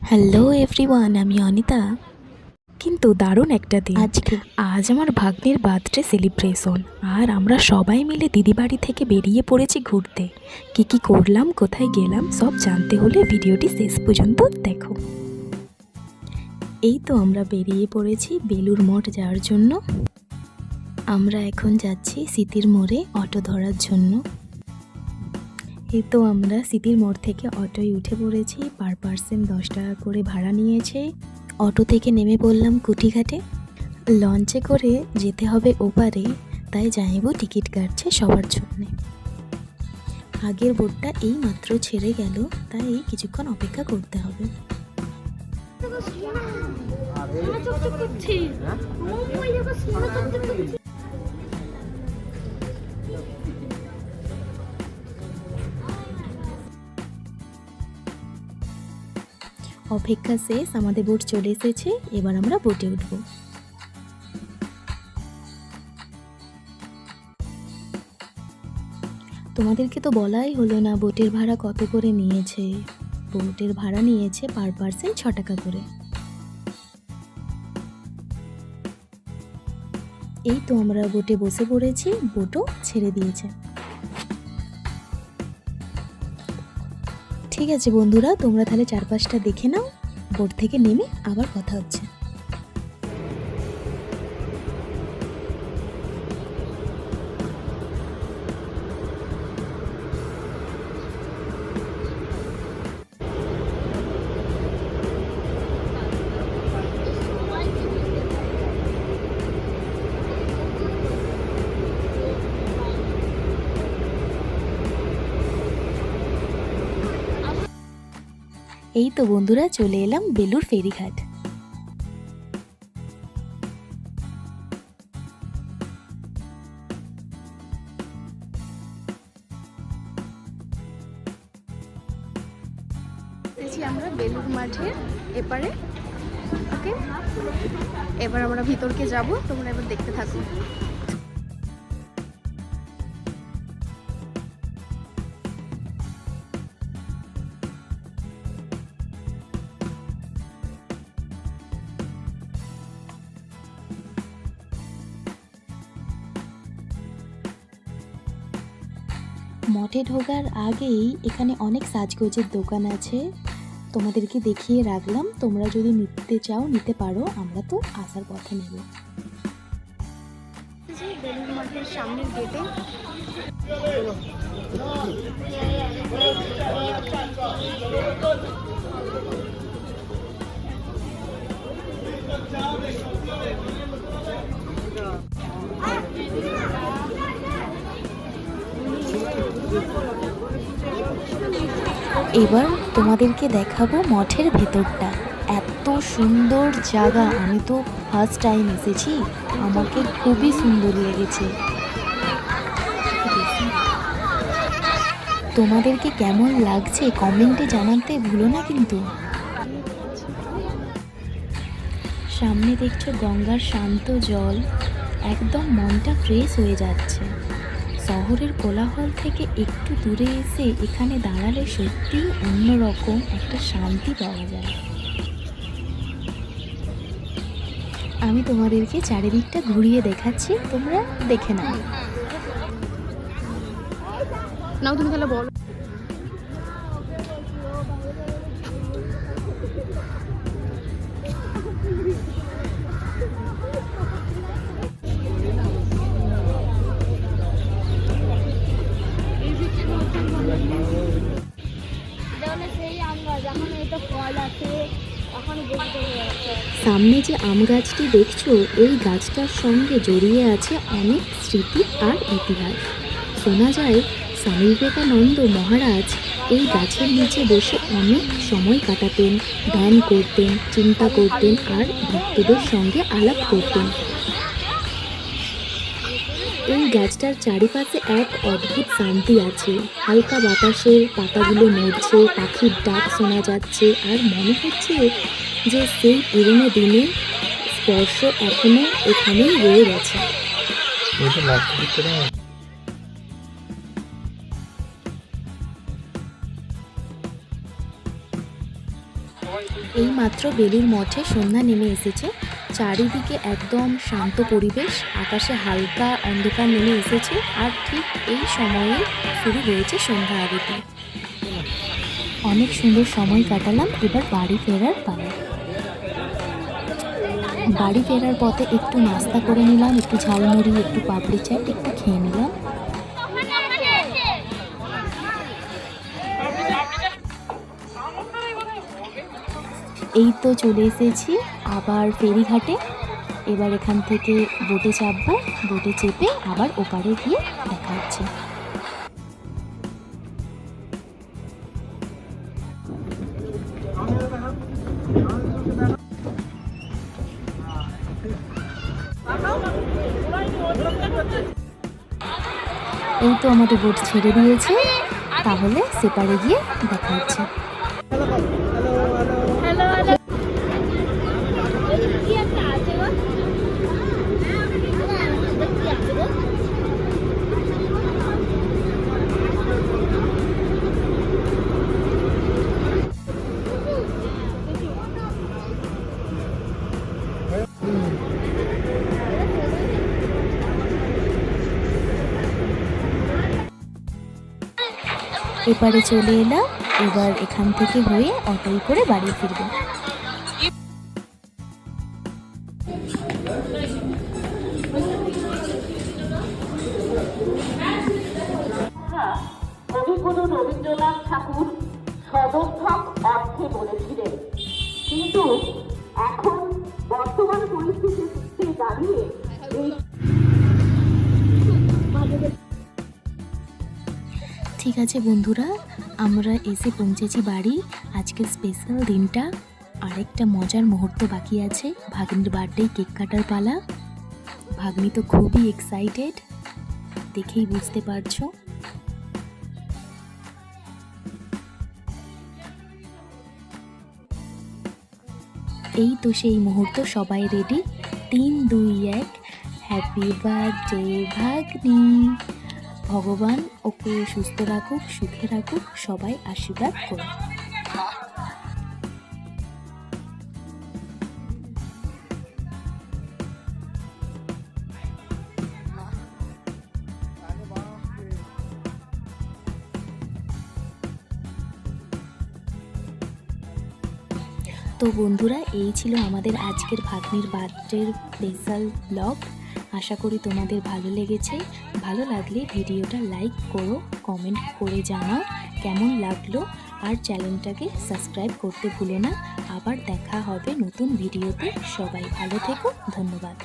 Hello everyone, আমি অনিতা। কিন্তু দারুণ একটা দিন আজ আমার ভাগ্নের বার্থডে সেলিব্রেশন, আর আমরা সবাই মিলে দিদি বাড়ি থেকে বেরিয়ে পড়েছি ঘুরতে। কি করলাম, কোথায় গেলাম, সব জানতে হলে ভিডিওটি শেষ পর্যন্ত দেখো। এই তো আমরা বেরিয়ে পড়েছি বেলুর মঠ যাওয়ার জন্য। আমরা এখন যাচ্ছি স্মৃতির মোড়ে অটো ধরার জন্য। এই তো আমরা স্মৃতির মোড় থেকে অটোয় উঠে পড়েছি। পার পার্সন 10 টাকা করে ভাড়া নিয়েছে। অটো থেকে নেমে পড়লাম কুঠিঘাটে। লঞ্চে করে যেতে হবে ওপারে, তাই যাইব টিকিট কাটছে সবার জন্যে। আগের বোটটা এই মাত্র ছেড়ে গেল, তাই কিছুক্ষণ অপেক্ষা করতে হবে। অপেক্ষা শেষ, আমাদের বোট চলে এসেছে। এবার আমরা বোটে উঠব। তোমাদেরকে তো বলাই হলো না বোটের ভাড়া কত করে নিয়েছে। বোটের ভাড়া নিয়েছে পার পার্সন 6 টাকা করে। এই তো আমরা বোটে বসে পড়েছি, বোটও ছেড়ে দিয়েছে। ঠিক আছে বন্ধুরা, তোমরা তাহলে চারপাশটা দেখে নাও, বোট থেকে নেমে আবার কথা হচ্ছে। এই তো বন্ধুরা, চলে এলাম বেলুর ফেরিঘাট। আমরা বেলুর মাঠের এপারে। ওকে, এবার আমরা ভিতরকে যাব, তোমরা এবার দেখতে থাকো। মঠে ঢোকার আগেই এখানে অনেক সাজগোজের দোকান আছে, তোমাদেরকে দেখিয়ে রাখলাম। তোমরা যদি নিতে চাও নিতে পারো, আমরা তো আসার পথে নেব। বেলুর মাঠের সামনের গেটে এবার তোমাদেরকে দেখাবো মঠের ভেতরটা। এত সুন্দর জায়গা, আমি তো ফার্স্ট টাইম এসেছি, আমাকে খুবই সুন্দর লেগেছে। তোমাদেরকে কেমন লাগছে কমেন্টে জানাতে ভুলো না কিন্তু। সামনে দেখছো গঙ্গার শান্ত জল, একদম মনটা ফ্রেশ হয়ে যাচ্ছে। শহরের কোলাহল থেকে একটু দূরে এসে এখানে দাঁড়ালে সত্যিই অন্যরকম একটা শান্তি পাওয়া যায়। আমি তোমাদেরকে চারিদিকটা ঘুরিয়ে দেখাচ্ছি, তোমরা দেখে নাও। নাও তুমি তাহলে বলো। সামনে যে আম গাছটি দেখছো, এই গাছটার সঙ্গে জড়িয়ে আছে অনেক স্মৃতি আর ইতিহাস। শোনা যায় স্বামী বিবেকানন্দ মহারাজ এই গাছের নিচে বসে অনেক সময় কাটাতেন, ধ্যান করতেন, চিন্তা করতেন আর ভক্তদের সঙ্গে আলাপ করতেন। এই গাছটার চারিপাশে এক অদ্ভুত শান্তি আছে। হালকা বাতাসে পাতাগুলো নড়ছে, পাখির ডাক শোনা যাচ্ছে, আর মনে হচ্ছে যে সেই পুরনো দিনের স্পর্শ এখনো এখানেই রয়ে গেছে। এই মাত্র বেলুর মঠে সন্ধ্যা নেমে এসেছে, চারিদিকে একদম শান্ত পরিবেশ, আকাশে হালকা অন্ধকার নেমে এসেছে আর ঠিক এই সময়ে শুরু হয়েছে সন্ধ্যা আরতি। অনেক সুন্দর সময় কাটালাম, এবার বাড়ি ফেরার পালা। বাড়ি ফেরার পথে একটু নাস্তা করে নিলাম, একটু ঝালমুড়ি, একটু পাপড়ি চাট একটু খেয়ে নিলাম। এই তো চলে এসেছি আবার ফেরিঘাটে। এবার এখান থেকে বোটে চাপবো, বোটে চেপে আবার ওপারে গিয়ে দেখা হচ্ছে। এই তো আমাদের বোট ছেড়ে দিয়েছে, তাহলে সেপারে গিয়ে দেখা হচ্ছে। এপারে চলে এলাম, এবার এখান থেকে হয়ে অটোয় করে বাড়ি ফিরবো। কবিগুরু রবীন্দ্রনাথ ঠাকুর সদর্থক অর্থে বলেছিলেন, কিন্তু এখন বর্তমান পরিস্থিতিতে দাঁড়িয়ে এই ঠিক আছে বন্ধুরা, আমরা এসে পৌঁছেছি বাড়ি। আজকের স্পেশাল দিনটা, আরেকটা মজার মুহূর্ত বাকি আছে। ভাগ্নির বার্থডে, কেক কাটার পালা। ভাগ্নি তো খুবই এক্সাইটেড, দেখেই বুঝতে পারছো। এই তো সেই মুহূর্ত, সবাই রেডি। 3, 2, 1, হ্যাপি বার্থডে ভাগ্নি। ভগবান ওকে সুস্থ রাখুক, সুখে রাখুক, সবাই আশীর্বাদ করুন। তো বন্ধুরা, এই ছিল আমাদের আজকের ভাগ্নির বার্থডের স্পেশাল ব্লগ। আশা করি তোমাদের ভালো লেগেছে। ভালো লাগলে ভিডিওটা লাইক করো, কমেন্ট করে জানাও কেমন লাগলো, আর চ্যানেলটাকে সাবস্ক্রাইব করতে ভুলো না। আবার দেখা হবে নতুন ভিডিওতে। সবাই ভালো থেকো, ধন্যবাদ।